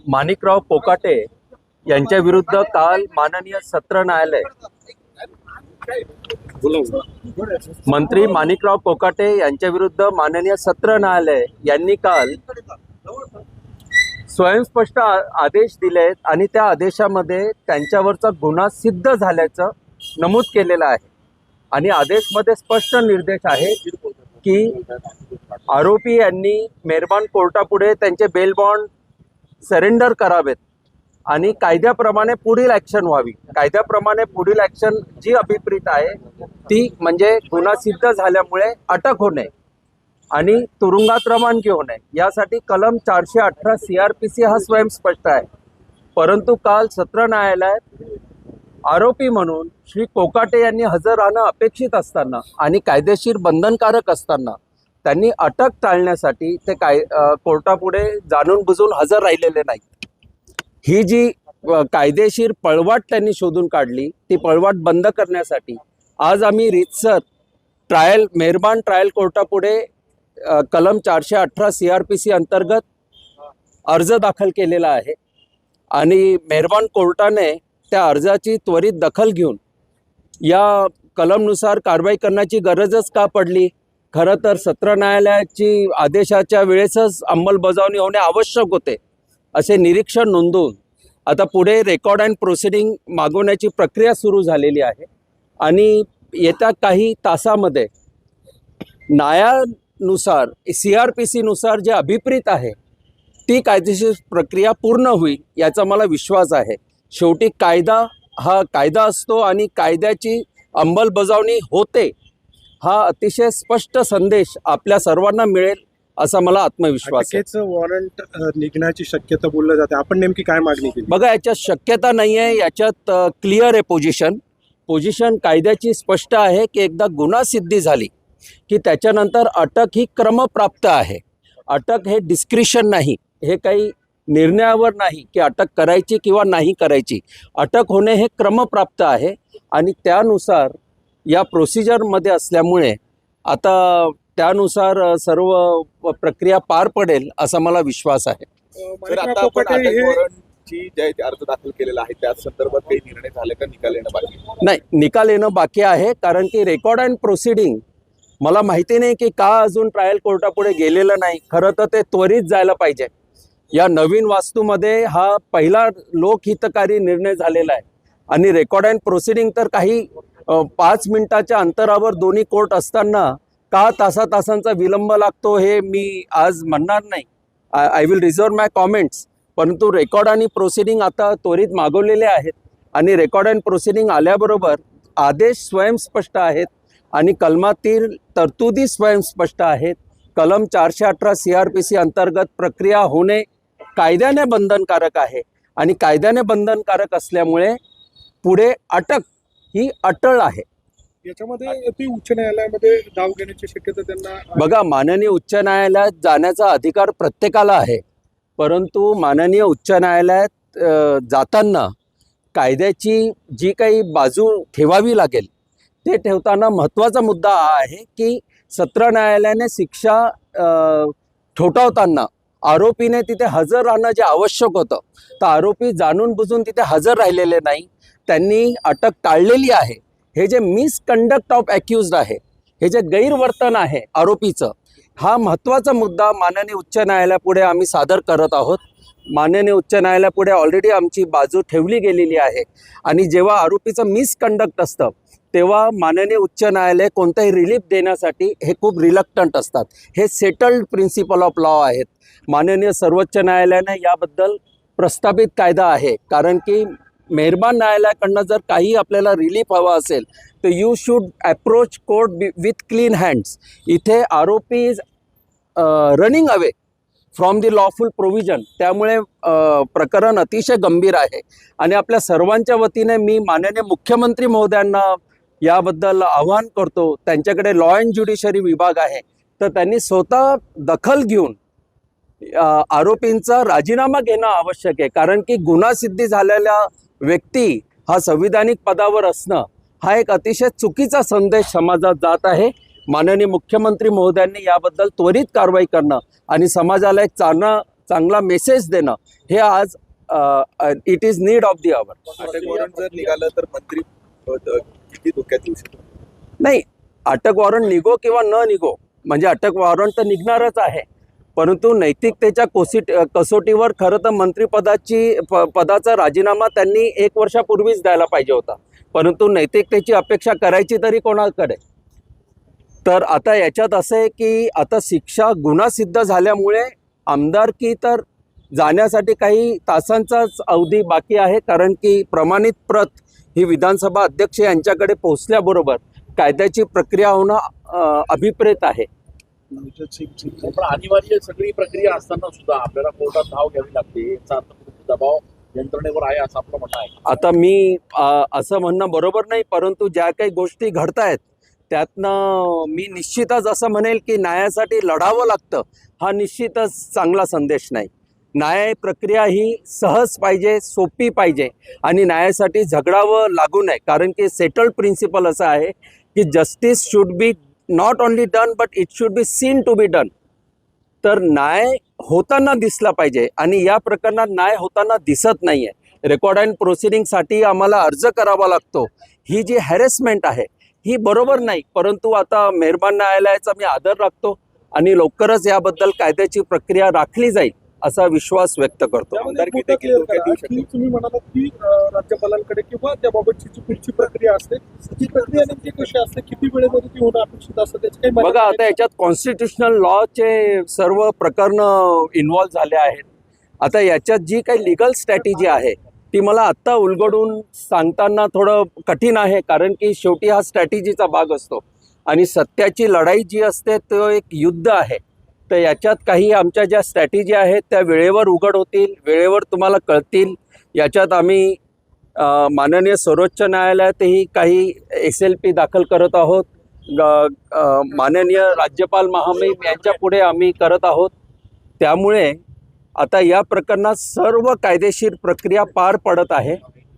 माणिकराव कोकाटे यांच्या विरुद्ध काल माननीय सत्र न्यायालय मंत्री माणिकराव कोकाटे यांच्या विरुद्ध माननीय सत्र न्यायालय यांनी काल स्वयंस्पष्ट आदेश दिलेत आणि त्या आदेशामध्ये त्यांच्यावरचा गुन्हा सिद्ध झाल्याचं नमूद केलेलं आहे आणि आदेशमध्ये स्पष्ट निर्देश आहे की आरोपी यांनी मेहरबान कोर्टापुढे त्यांचे बेल बॉन्ड सरेंडर करावेत आणि कायद्याप्रमाणे पुढील ॲक्शन व्हावी। कायद्याप्रमाणे पुढील ॲक्शन जी अभिप्रेत आहे ती म्हणजे गुन्हा सिद्ध झाल्यामुळे अटक होणे आणि तुरुंगात रवानगी होणे, यासाठी कलम 418 CRPC हा स्वयंस्पष्ट आहे। परंतु काल सत्र न्यायालयात आरोपी म्हणून श्री कोकाटे यांनी हजर राहणं अपेक्षित असताना आणि कायदेशीर बंधनकारक असताना त्यांनी अटक टाळण्यासाठी ते कोर्टापुढे जाणून बुजून हजर राहिलेले नाहीत। ही जी कायदेशीर पळवाट त्यांनी शोधून काढली ती पळवाट बंद करण्यासाठी आज आम्ही रीतसर मेहरबान ट्रायल कोर्टापुढे कलम 418 CRPC अंतर्गत अर्ज दाखल केलेला आहे आणि मेहरबान कोर्टाने त्या अर्जाची त्वरित दखल घेऊन या कलमनुसार कारवाई करण्याची गरजच का पडली। खरं तर सत्र न्यायालयाची आदेशाच्या वेळेसच अंमलबजावणी होणे आवश्यक होते असे निरीक्षण नोंदवून आता पुढे रेकॉर्ड अँड प्रोसिडिंग मागवण्याची प्रक्रिया सुरू झालेली आहे आणि येत्या काही तासामध्ये न्यायानुसार CRPC नुसार जे अभिप्रेत आहे ती कायदेशीर प्रक्रिया पूर्ण होईल याचा मला विश्वास आहे। शेवटी कायदा हा कायदा असतो आणि कायद्याची अंमलबजावणी होते हा अतिशय स्पष्ट संदेश आपल्या सर्वांना मिळेल असा मला आत्मविश्वास आहे। वॉरंट निघण्याची शक्यता बोललं जाते, आपण नेमकी काय मागणी केली? बघा, याच्यात शक्यता नाही आहे, याच्यात क्लिअर आहे पोझिशन कायद्याची स्पष्ट आहे की एकदा गुन्हा सिद्धी झाली की त्याच्यानंतर अटक ही क्रमप्राप्त आहे। अटक हे डिस्क्रिशन नाही, हे काही निर्णयावर नाही की अटक करायची किंवा नाही करायची। अटक होणे हे क्रमप्राप्त आहे आणि त्यानुसार या प्रोसिजरमध्ये असल्यामुळे आता त्यानुसार सर्व प्रक्रिया पार पडेल असा मला विश्वास आहे। आता आपण वॉरंटची जे अर्ज दाखल केलेला आहे त्या संदर्भात काही निर्णय झाले का? निकाल येणं बाकी नाही, निकाल येणं बाकी आहे कारण की रेकॉर्ड अँड प्रोसिडिंग मला माहिती नाही की का अजून ट्रायल कोर्टापुढे गेलेलं नाही। खरं तर ते त्वरित जायला पाहिजे। या नवीन वास्तूमध्ये हा पहिला लोकहितकारी निर्णय झालेला आहे आणि रेकॉर्ड अँड प्रोसिडिंग तर काही 5 मिनिटाच्या अंतरावर दोन्ही कोर्ट असताना का तासांचा विलंब लागतो हे मी आज म्हणणार नाही। I will reserve my comments. परंतु रेकॉर्ड आणि प्रोसिडिंग आता त्वरित मागवलेले आहेत आणि रेकॉर्ड अँड प्रोसिडिंग आल्याबरोबर आदेश स्वयंस्पष्ट आहेत आणि कलमातील तरतुदी स्वयंस्पष्ट आहेत। कलम 418 CRPC अंतर्गत प्रक्रिया होणे कायद्याने बंधनकारक आहे आणि कायद्याने बंधनकारक असल्यामुळे पुढे अटक ही अटळ आहे। याच्यामध्ये ती उच्च न्यायालयामध्ये दाव घेण्याची शक्यता त्यांना? बघा, माननीय उच्च न्यायालयात जाण्याचा अधिकार प्रत्येकाला आहे, परंतु माननीय उच्च न्यायालयात जाताना कायद्याची जी काही बाजू ठेवावी लागेल ते ठेवताना महत्त्वाचा मुद्दा हा आहे की सत्र न्यायालयाने शिक्षा ठोठावताना आरोपीने तिथे हजर राहणं जे आवश्यक होतं तर आरोपी जाणून बुजून तिथे हजर राहिलेले नाही, त्यांनी अटक टाळलेली आहे। हे जे मिसकंडक्ट ऑफ अॅक्युज्ड आहे, हे जे गैरवर्तन आहे आरोपीचं, हा महत्त्वाचा मुद्दा माननीय उच्च न्यायालयापुढे आम्ही सादर करत आहोत। माननीय उच्च न्यायालयापुढे ऑलरेडी आमची बाजू ठेवली गेलेली आहे आणि जेव्हा आरोपीचं मिसकंडक्ट असतं तेव्हा माननीय उच्च न्यायालय कोणताही रिलीफ देण्यासाठी हे खूप रिलक्टंट असतात। हे सेटल्ड प्रिन्सिपल ऑफ लॉ आहेत। माननीय सर्वोच्च न्यायालयाने याबद्दल प्रस्थापित कायदा आहे कारण की मेहरबान न्यायालयाकडनं जर काही आपल्याला रिलीफ हवा असेल तर you should approach court with clean hands. इथे आरोपी is running away from the lawful provision, त्यामुळे प्रकरण अतिशय गंभीर आहे आणि आपल्या सर्वांच्या वतीने मी माननीय मुख्यमंत्री महोदयांना याबद्दल आवाहन करतो। त्यांच्याकडे लॉ अँड ज्युडिशरी विभाग आहे तर त्यांनी स्वतः दखल घेऊन आरोपींचा राजीनामा घेणं आवश्यक आहे कारण की गुन्हा सिद्धी झालेला व्यक्ती हा संविधानिक पदावर असणं हा एक अतिशय चुकीचा संदेश समाजात जात आहे। माननीय मुख्यमंत्री महोदयांनी याबद्दल त्वरित कारवाई करणं आणि समाजाला एक चांगला मेसेज देणं हे आज it is need of the hour. अटक वॉरंट जर निघालं तर मंत्री किती धोक्यात येऊ शकतो? नाही, अटक वॉरंट निघो किंवा न निघो, म्हणजे अटक वॉरंट तर निघणारच आहे, परंतु नैतिकतेच्या कसोटीवर खरं तर पदाचा राजीनामा त्यांनी 1 वर्षापूर्वीच द्यायला पाहिजे होता, परंतु नैतिकतेची अपेक्षा करायची तरी कोणाकडे. तर आता याच्यात असं आहे की आता शिक्षा गुन्हा सिद्ध झाल्यामुळे आमदारकी तर जाण्यासाठी काही तासांचाच अवधी बाकी आहे, कारण की प्रमाणित प्रत ही विधानसभा अध्यक्ष यांच्याकडे पोहोचल्याबरोबर कायद्याची प्रक्रिया होणं अभिप्रेत आहे. पण अनिवार्य सगळी प्रक्रिया असताना सुद्धा आपल्याला कोर्टात धाव घ्यावी लागते, याचा अर्थ दबाव यंत्रणेवर आहे असं आपलं म्हणणं आहे. आता मी असं म्हणणं बरोबर नाही, परंतु ज्या काही गोष्टी घडतायत त्यातनं मी निश्चितच असं म्हणेल की न्यायासाठी लढावं लागतं, हा निश्चितच चांगला संदेश नाही. न्याय प्रक्रिया ही सहज पाहिजे, सोपी पाहिजे आणि न्यायासाठी झगडावं लागू नये, कारण की सेटल्ड प्रिन्सिपल असं आहे की justice should be not only done but it should be seen to be done. तर न्याय होताना दिसला पाहिजे आणि या प्रकरणात न्याय होताना दिसत नाही आहे. रेकॉर्ड अँड प्रोसिडिंगसाठी आम्हाला अर्ज करावा लागतो. ही जी हॅरेसमेंट आहे ही बरोबर नाही, परंतु आता मेहरबान न्यायालयाचा मी आदर राखतो आणि लवकरच याबद्दल कायद्याची प्रक्रिया राखली जाईल असा विश्वास व्यक्त करतो. आमदारकी देखील धोक्यात येऊ शकते. तुम्ही म्हणालात की राज्यपालांकडे किंवा त्याबाबतची जी पुढची प्रक्रिया असते ती प्रक्रिया नेमकी कशी असते, किती वेळेमध्ये ती होणं अपेक्षित असतं, त्याची काही बघा, आता याच्यात कॉन्स्टिट्युशनल लॉचे सर्व प्रकरणं इन्व्हॉल्व्ह झाले आहेत. आता याच्यात जी काही लिगल स्ट्रॅटेजी आहे ती मला आत्ता उलगडून सांगताना थोडं कठीण आहे, कारण की शेवटी हा स्ट्रॅटेजीचा भाग असतो आणि सत्याची लढाई जी असते तो एक युद्ध आहे. तर याच्यात काही आमच्या ज्या स्ट्रॅटेजी आहेत त्या वेळेवर उघड होतील, वेळेवर तुम्हाला कळतील. याच्यात आम्ही माननीय सर्वोच्च न्यायालयातही काही SLP दाखल करत आहोत, माननीय राज्यपाल महामहिम यांच्या पुढे आम्ही करत आहोत. त्यामुळे आता या प्रकरणात सर्व कायदेशीर प्रक्रिया पार पडत आहे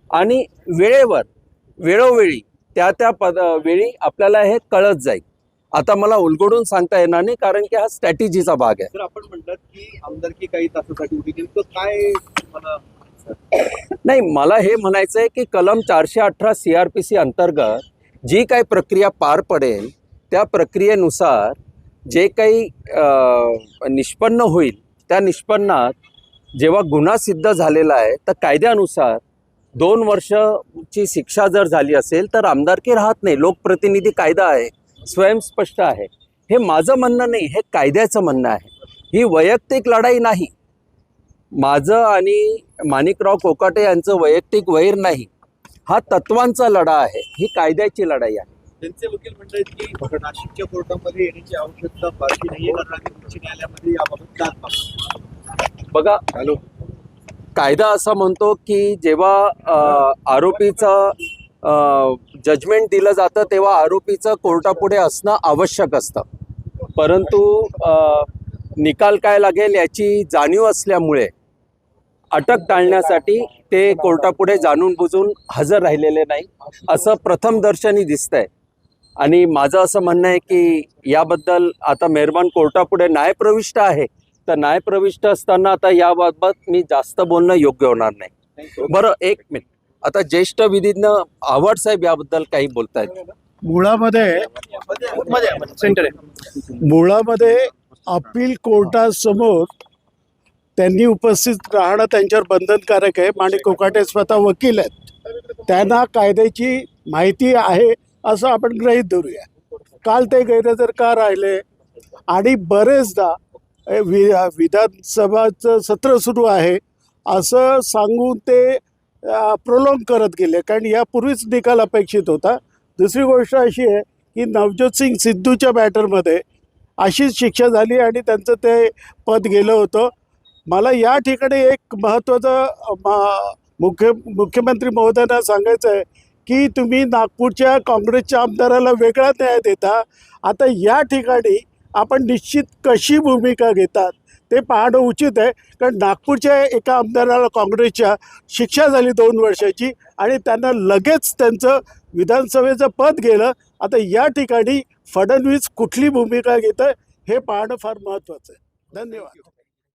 आणि वेळोवेळी त्या वेळी आपल्याला हे कळत जाईल. आता मला उलगडून सांगता येणार नाही, कारण की हा स्ट्रॅटेजीचा भाग आहे. तर आपण म्हणतात की आमदारकी काही तासासाठी उभी केली, तर काय मला नाही, मला हे म्हणायचं आहे की कलम 418 CRPC अंतर्गत जी काही प्रक्रिया पार पडेल त्या प्रक्रियेनुसार जे काही निष्पन्न होईल त्या निष्पन्नात जेव्हा गुन्हा सिद्ध झालेला आहे तर कायद्यानुसार 2 वर्षाची शिक्षा जर झाली असेल तर आमदारकी राहत नाही. लोकप्रतिनिधी कायदा आहे, स्वयंस्पष्ट आहे. हे माझं म्हणणं नाही, हे कायद्याचं म्हणणं आहे. ही वैयक्तिक लढाई नाही, माझं आणि माणिकराव कोकाटे यांचं वैयक्तिक वैर नाही, हा तत्वांचा लढा आहे, ही कायद्याची लढाई आहे. त्यांचे वकील म्हणतात की नाशिकच्या कोर्टामध्ये येण्याची आवश्यकता फारशी नाहीये, कारण आम्ही उच्च न्यायालयामध्ये याबाबत दाद मागतो. बघा, कायदा असा म्हणतो की जेव्हा आरोपीचं जजमेंट दिलं जातं तेव्हा आरोपीचं कोर्टापुढे असणं आवश्यक असतं, परंतु निकाल काय लागेल याची जाणीव असल्यामुळे अटक टाळण्यासाठी ते कोर्टापुढे जाणून बुजून हजर राहिलेले नाही असं प्रथमदर्शनी दिसतंय. आणि माझं असं म्हणणं आहे की याबद्दल आता मेहरबान कोर्टापुढे न्यायप्रविष्ट आहे, तर न्यायप्रविष्ट असताना आता याबाबत मी जास्त बोलणं योग्य होणार नाही. बरं, 1 मिनिट, आता ज्येष्ठ विधिज्ञ आव्हाड साहेब याबद्दल काही बोलतायत. मुळामध्ये अपील कोर्टासमोर त्यांनी उपस्थित राहणं त्यांच्यावर बंधनकारक आहे. माणिक कोकाटे स्वतः वकील आहेत, त्यांना कायद्याची माहिती आहे असं आपण गृहीत धरूया. काल ते गैरहजर का राहिले आणि बरेचदा विधानसभाचं सत्र सुरू आहे असं सांगून ते प्रोलॉंग करत गेले, कारण यापूर्वीच निकाल अपेक्षित होता. दुसरी गोष्ट अशी आहे की नवज्योत सिंग सिद्धूच्या मॅटरमध्ये अशीच शिक्षा झाली आणि त्यांचं ते पद गेलं होतं. मला या ठिकाणी एक महत्त्वाचं मुख्यमंत्री महोदयांना सांगायचं आहे की तुम्ही नागपूरच्या काँग्रेसच्या आमदाराला वेगळा न्याय देता. आता या ठिकाणी आपण निश्चित कशी भूमिका घेतात ते पाहणं उचित आहे, कारण नागपूरच्या एका आमदाराला काँग्रेसच्या शिक्षा झाली 2 वर्षाची आणि त्यांना लगेच त्यांचं विधानसभेचं पद गेलं. आता या ठिकाणी फडणवीस कुठली भूमिका घेत आहे हे पाहणं फार महत्त्वाचं आहे. धन्यवाद.